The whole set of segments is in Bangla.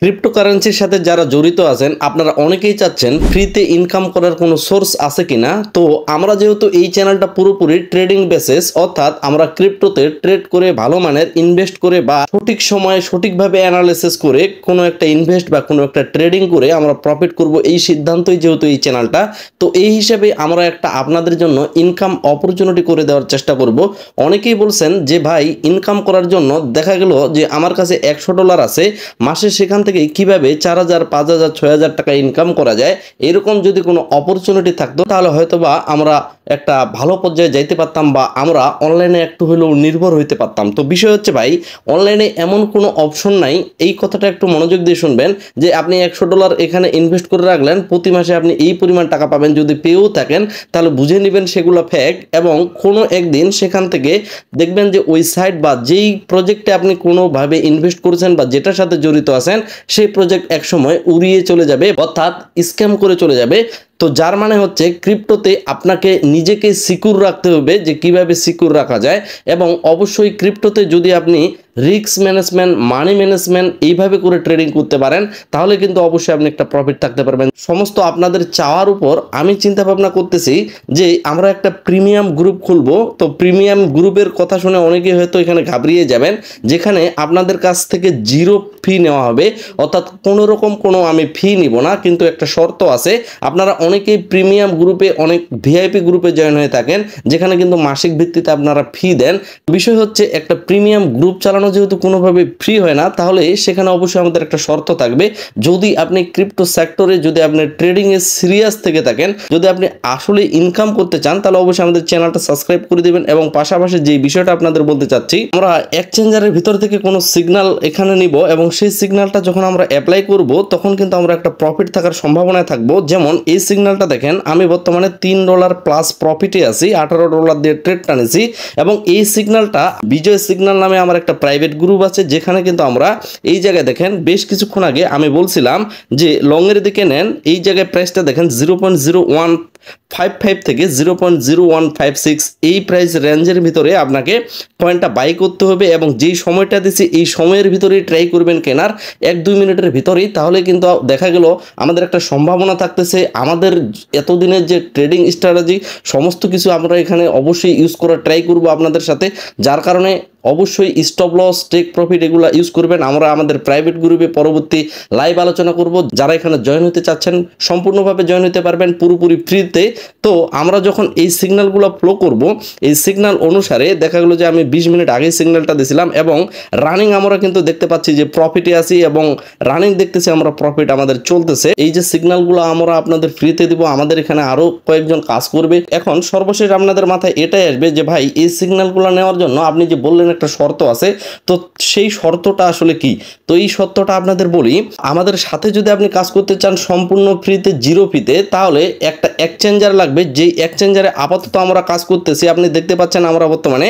ক্রিপ্টোকারেন্সির সাথে যারা জড়িত আছেন আপনারা অনেকেই চাচ্ছেন ফ্রিতে ইনকাম করার কোনো সোর্স আছে কিনা। তো আমরা যেহেতু এই চ্যানেলটা পুরোপুরি ট্রেডিং বেসিস, অর্থাৎ আমরা ক্রিপ্টোতে ট্রেড করে ভালো মানের ইনভেস্ট করে বা সঠিক সময়ে সঠিকভাবে অ্যানালাইসিস করে কোনো একটা ইনভেস্ট বা কোনো একটা ট্রেডিং করে আমরা প্রফিট করব, এই সিদ্ধান্তই যেহেতু এই চ্যানেলটা, তো এই হিসাবে আমরা একটা আপনাদের জন্য ইনকাম অপরচুনিটি করে দেওয়ার চেষ্টা করব। অনেকেই বলছেন যে ভাই ইনকাম করার জন্য দেখা গেল যে আমার কাছে $100 আছে, মাসে সেখান থেকে কিভাবে 4000, 5000, 6000 টাকা ইনকাম করা যায়, এরকম যদি কোনো অপরচুনিটি থাকতো তাহলে হয়তোবা আমরা একটা ভালো পর্যায়ে যাইতে পারতাম বা আমরা অনলাইনে একটু হলেও নির্ভর হইতে পারতাম। তো বিষয় হচ্ছে ভাই, অনলাইনে এমন কোনো অপশন নাই, এই কথাটা একটু মনোযোগ দিয়ে শুনবেন, যে আপনি $100 এখানে ইনভেস্ট করে রাখলেন, প্রতি মাসে আপনি এই পরিমাণ টাকা পাবেন, যদি পেয়েও থাকেন তাহলে বুঝে নেবেন সেগুলো ফেক। এবং কোনো একদিন সেখান থেকে দেখবেন যে ওই সাইট বা যেই প্রজেক্টে আপনি কোনোভাবে ইনভেস্ট করেছেন বা যেটার সাথে জড়িত আছেন সেই প্রজেক্ট একসময় উড়িয়ে চলে যাবে, অর্থাৎ স্ক্যাম করে চলে যাবে। তো যার মানে হচ্ছে ক্রিপ্টোতে আপনাকে নিজেকে সিকিউর রাখতে হবে, যে কিভাবে সিকিউর রাখা যায়। এবং অবশ্যই ক্রিপ্টোতে যদি আপনি রিস্ক ম্যানেজমেন্ট, মানি ম্যানেজমেন্ট এইভাবে করে ট্রেডিং করতে পারেন তাহলে কিন্তু অবশ্যই আপনি একটা প্রফিট থাকতে পারবেন। সমস্ত আপনাদের চাওয়ার উপর আমি চিন্তা ভাবনা করতেছি যে আমরা একটা প্রিমিয়াম গ্রুপ খুলবো। তো প্রিমিয়াম গ্রুপের কথা শুনে অনেকেই হয়তো এখানে ঘাবড়িয়ে যাবেন, যেখানে আপনাদের কাছ থেকে জিরো ফি নেওয়া হবে, অর্থাৎ কোনো রকম কোনো আমি ফি নিব না, কিন্তু একটা শর্ত আছে। আপনারা অনেকেই প্রিমিয়াম গ্রুপে, অনেক ভিআইপি গ্রুপে জয়েন হয়ে থাকেন, যেখানে কিন্তু মাসিক ভিত্তিতে আপনারা ফি দেন। বিষয় হচ্ছে একটা প্রিমিয়াম গ্রুপ চালানো যেহেতু কোনোভাবে ফ্রি হয় না, তাহলে সেখানে অবশ্যই আমাদের একটা শর্ত থাকবে। যদি আপনি ক্রিপ্টো সেক্টরে, যদি আপনি ট্রেডিংয়ে সিরিয়াস থেকে থাকেন, যদি আপনি আসলে ইনকাম করতে চান, তাহলে অবশ্যই আমাদের চ্যানেলটা সাবস্ক্রাইব করে দেবেন। এবং পাশাপাশি যে বিষয়টা আপনাদের বলতে চাচ্ছি, আমরা এক্সচেঞ্জারের ভিতর থেকে কোনো সিগন্যাল এখানে নিব এবং সেই সিগন্যালটা যখন আমরা অ্যাপ্লাই করব তখন কিন্তু আমরা একটা প্রফিট থাকার সম্ভাবনায় থাকবো। যেমন এই সিগন্যালটা দেখেন, আমি বর্তমানে $3 প্লাস প্রফিটে আছি, $18 দিয়ে ট্রেড টানেছি। এবং এই সিগন্যালটা বিজয় সিগন্যাল নামে আমার একটা প্রাইভেট গ্রুপ আছে, যেখানে কিন্তু আমরা এই জায়গায় দেখেন বেশ কিছুক্ষণ আগে আমি বলছিলাম যে লংয়ের দিকে নেন, এই জায়গায় প্রাইসটা দেখেন 0.0155 থেকে 0.0156, এই প্রাইস রেঞ্জের ভিতরে আপনাকে পয়েন্টটা বাই করতে হবে। এবং যেই সময়টা দিচ্ছি এই সময়ের ভিতরেই ট্রাই করবেন কেনার, 1-2 মিনিটের ভিতরেই, তাহলে কিন্তু দেখা গেল আমাদের একটা সম্ভাবনা থাকতেছে। আমাদের এতদিনের যে ট্রেডিং স্ট্র্যাটেজি সমস্ত কিছু আমরা এখানে অবশ্যই ইউজ করার ট্রাই করব আপনাদের সাথে, যার কারণে অবশ্যই স্টপ লস, টেক প্রফিট এগুলো ইউজ করবেন। আমরা আমাদের প্রাইভেট গ্রুপে পরবর্তী লাইভ আলোচনা করব, যারা এখানে জয়েন হতে চাচ্ছেন সম্পূর্ণভাবে জয়েন হতে পারবেন পুরোপুরি ফ্রিতে। তো আমরা যখন এই সিগন্যালগুলো ফলো করব, এই সিগন্যাল অনুসারে দেখা গেলো যে আমি 20 মিনিট আগেই সিগন্যালটা দিয়েছিলাম এবং রানিং আমরা কিন্তু দেখতে পাচ্ছি যে প্রফিটে আছি এবং রানিং দেখতেছি আমরা প্রফিট আমাদের চলতেছে। এই যে সিগন্যালগুলো আমরা আপনাদের ফ্রিতে দিব, আমাদের এখানে আরো কয়েকজন কাজ করবে। এখন সর্বশেষ আপনাদের মাথায় এটাই আসবে যে ভাই এই সিগন্যালগুলো নেওয়ার জন্য আপনি যে বললেন একটা শর্ত আছে, তো সেই শর্তটা আসলে কি? তো এই শর্তটা আপনাদের বলি, আমাদের সাথে যদি আপনি কাজ করতে চান সম্পূর্ণ ফ্রিতে, জিরো ফিতে, তাহলে একটা এক্সচেঞ্জার লাগবে। যেই এক্সচেঞ্জারে আপাতত আমরা কাজ করতেছি, আপনি দেখতে পাচ্ছেন আমরা বর্তমানে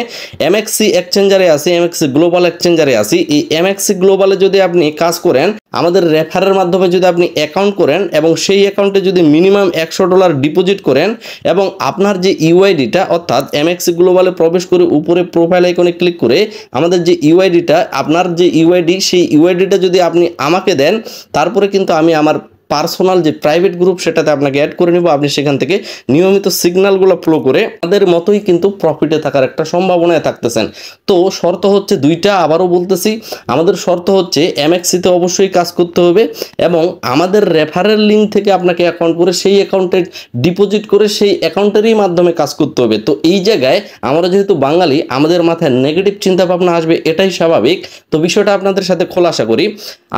এমএক্সি এক্সচেঞ্জারে আছি, এমএক্সি গ্লোবাল এক্সচেঞ্জারে আছি। এই এমএক্সি গ্লোবালে যদি আপনি কাজ করেন, আমাদের রেফারের মাধ্যমে যদি আপনি অ্যাকাউন্ট করেন এবং সেই অ্যাকাউন্টে যদি মিনিমাম $100 ডিপোজিট করেন এবং আপনার যে ইউআইডিটা, অর্থাৎ এমএক্সি গ্লোবালে প্রবেশ করে উপরে প্রোফাইল আইকনে ক্লিক করে আমাদের যে ইউআইডিটা, আপনার যে ইউআইডি, সেই ইউআইডিটা যদি আপনি আমাকে দেন, তারপরে কিন্তু আমি আমার পার্সোনাল যে প্রাইভেট গ্রুপ সেটাতে আপনাকে অ্যাড করে নিব। আপনি সেখান থেকে নিয়মিত সিগন্যালগুলো ফলো করে তাদের মতোই কিন্তু প্রফিটে থাকার একটা সম্ভাবনায় থাকতেছেন। তো শর্ত হচ্ছে দুইটা, আবারও বলতেছি, আমাদের শর্ত হচ্ছে এমএক্সিতে অবশ্যই কাজ করতে হবে এবং আমাদের রেফারেল লিঙ্ক থেকে আপনাকে অ্যাকাউন্ট করে সেই অ্যাকাউন্টে ডিপোজিট করে সেই অ্যাকাউন্টেরই মাধ্যমে কাজ করতে হবে। তো এই জায়গায় আমরা যেহেতু বাঙালি, আমাদের মাথায় নেগেটিভ চিন্তা ভাবনা আসবে, এটাই স্বাভাবিক। তো বিষয়টা আপনাদের সাথে খোলাসা করি,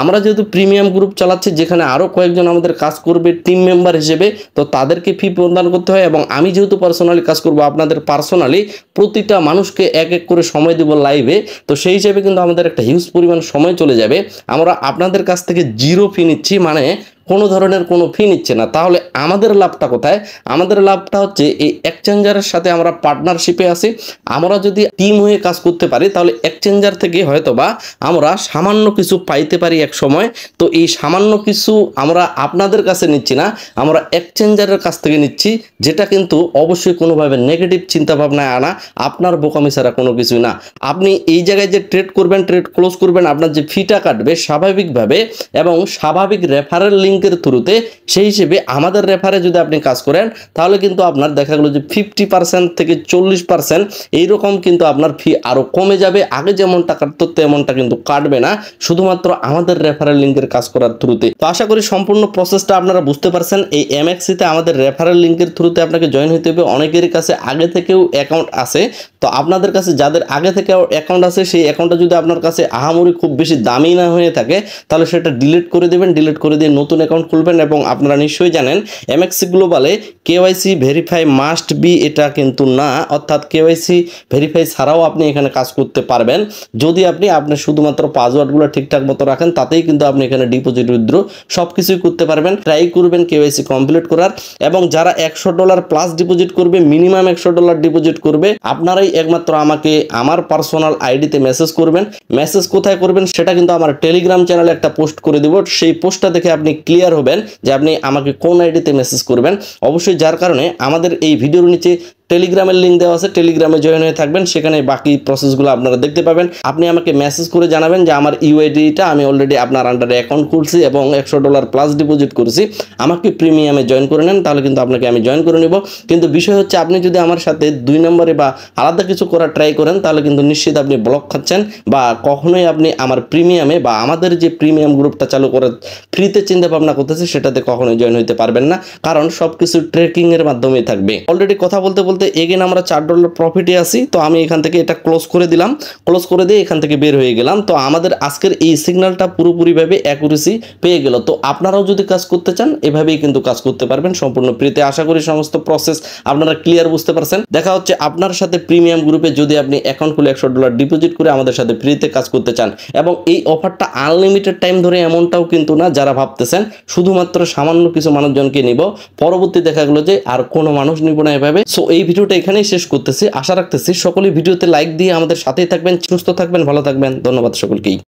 আমরা যেহেতু প্রিমিয়াম গ্রুপ চালাচ্ছি, যেখানে আরও কয়েকজন আমাদের কাজ করবে টিম মেম্বার হিসেবে, তো তাদেরকে ফি প্রদান করতে হয়। এবং আমি যেহেতু পার্সোনালি কাজ করব, আপনাদের পার্সোনালি প্রতিটা মানুষকে এক এক করে সময় দেব লাইভে, তো সেই হিসেবে কিন্তু আমাদের একটা হিউজ পরিমাণ সময় চলে যাবে। আমরা আপনাদের কাছ থেকে জিরো ফি নিচ্ছি, মানে কোনো ধরনের কোনো ফি নিচ্ছে না। তাহলে আমাদের লাভটা কোথায়? আমাদের লাভটা হচ্ছে এই এক্সচেঞ্জারের সাথে আমরা পার্টনারশিপে আছি। আমরা যদি টিম হয়ে কাজ করতে পারি তাহলে এক্সচেঞ্জার থেকে হয়তোবা আমরা সামান্য কিছু পাইতে পারি এক সময়। তো এই সামান্য কিছু আমরা আপনাদের কাছে নিচ্ছি না, আমরা এক্সচেঞ্জারের কাছ থেকে নিচ্ছি, যেটা কিন্তু অবশ্যই কোনোভাবে নেগেটিভ চিন্তা ভাবনায় আনা আপনার বোকামি ছাড়া কোনো কিছুই না। আপনি এই জায়গায় যে ট্রেড করবেন, ট্রেড ক্লোজ করবেন, আপনার যে ফিটা কাটবে স্বাভাবিকভাবে এবং স্বাভাবিক রেফারেল লিঙ্কের থ্রুতে, সেই হিসেবে আমাদের রেফারে যদি আপনি কাজ করেন তাহলে কিন্তু আপনার দেখা গেলো যে 50% থেকে 40% এইরকম কিন্তু আপনার ফি আরও কমে যাবে। আগে যেমনটা কাটতো তেমনটা কিন্তু কাটবে না, শুধুমাত্র আমাদের রেফারেল লিঙ্কের কাজ করার থ্রুতে। তো আশা করি সম্পূর্ণ প্রসেসটা আপনারা বুঝতে পারছেন। এই এমএক্সিতে আমাদের রেফারেল লিঙ্কের থ্রুতে আপনাকে জয়েন হতে হবে। অনেকেরই কাছে আগে থেকেও অ্যাকাউন্ট আছে, তো আপনাদের কাছে যাদের আগে থেকে অ্যাকাউন্ট আছে সেই অ্যাকাউন্টটা যদি আপনার কাছে আহামরি খুব বেশি দামি না হয়ে থাকে তাহলে সেটা ডিলিট করে দেবেন। ডিলিট করে দিয়ে নতুন অ্যাকাউন্ট খুলবেন। এবং আপনারা নিশ্চয়ই জানেন এমএক্সি গ্লোবালে কেওয়াইসি ভেরিফাই মাস্ট বি, এটা কিন্তু না। অর্থাৎ কেওয়াইসি ভেরিফাই ছাড়াও আপনি এখানে কাজ করতে পারবেন যদি আপনি আপনার শুধুমাত্র পাসওয়ার্ডগুলো ঠিকঠাক মতো রাখেন, তাতেই কিন্তু আপনি এখানে ডিপোজিট উইথড্র সব কিছুই করতে পারবেন। ট্রাই করবেন কেওয়াইসি কমপ্লিট করার। এবং যারা $100 প্লাস ডিপোজিট করবে, মিনিমাম $100 ডিপোজিট করবে, আপনারাই একমাত্র আমাকে আমার পার্সোনাল আইডিতে মেসেজ করবেন। মেসেজ কোথায় করবেন সেটা কিন্তু আমার টেলিগ্রাম চ্যানেলে একটা পোস্ট করে দেব। সেই পোস্টটা দেখে আপনি ক্লিয়ার হবেন যে আপনি আমাকে কোন আইডিতে মেসেজ করবেন। অবশ্যই যার কারণে আমাদের এই ভিডিওর নিচে টেলিগ্রামের লিঙ্ক দেওয়া আছে, টেলিগ্রামে জয়েন হয়ে থাকবেন, সেখানে বাকি প্রসেসগুলো আপনারা দেখতে পাবেন। আপনি আমাকে মেসেজ করে জানাবেন যে আমার ইউআইডিটা আমি অলরেডি আপনার আন্ডারে অ্যাকাউন্ট খুলছি এবং $100 প্লাস ডিপোজিট করেছি, আমাকে প্রিমিয়ামে জয়েন করে নেন, তাহলে কিন্তু আপনাকে আমি জয়েন করে নেব। কিন্তু বিষয় হচ্ছে আপনি যদি আমার সাথে 2 নম্বরে বা আলাদা কিছু করার ট্রাই করেন তাহলে কিন্তু নিশ্চিত আপনি ব্লক খাচ্ছেন, বা কখনোই আপনি আমার প্রিমিয়ামে বা আমাদের যে প্রিমিয়াম গ্রুপটা চালু করে ফ্রিতে চিন্তা ভাবনা করতেছে সেটাতে কখনোই জয়েন হতে পারবেন না, কারণ সব কিছু ট্রেকিংয়ের মাধ্যমেই থাকবে। অলরেডি কথা বলতে বলতে এগেন আমরা $4 প্রফিটে আছি। তো আমি এখান থেকে এটা ক্লোজ করে দিলাম, ক্লোজ করে দিয়ে এখান থেকে বের হয়ে গেলাম। তো আমাদের আজকের এই সিগন্যালটা পুরোপুরিভাবে অ্যাকুরেসি পেয়ে গেল। তো আপনারাও যদি কাজ করতে চান এভাবেই কিন্তু কাজ করতে পারবেন সম্পূর্ণ ফ্রিতে। আশা করি সমস্ত প্রসেস আপনারা ক্লিয়ার বুঝতে পারছেন। দেখা হচ্ছে আপনার সাথে প্রিমিয়াম গ্রুপে, যদি আপনি অ্যাকাউন্ট খুলে $100 ডিপোজিট করে আমাদের সাথে ফ্রিতে কাজ করতে চান। এবং এই অফারটা আনলিমিটেড টাইম ধরে এমনটাও কিন্তু না, যারা ভাবতেছেন শুধুমাত্র সামান্য কিছু মানুষজনকে নিব, পরবর্তী দেখা গেলো যে আর কোনো মানুষ নিব না এভাবে। সো এই ভিডিওটা এখানেই শেষ করতেছি। আশা রাখতেছি সকলেই ভিডিওতে লাইক দিয়ে আমাদের সাথেই থাকবেন, সুস্থ থাকবেন, ভালো থাকবেন। ধন্যবাদ সকলকেই।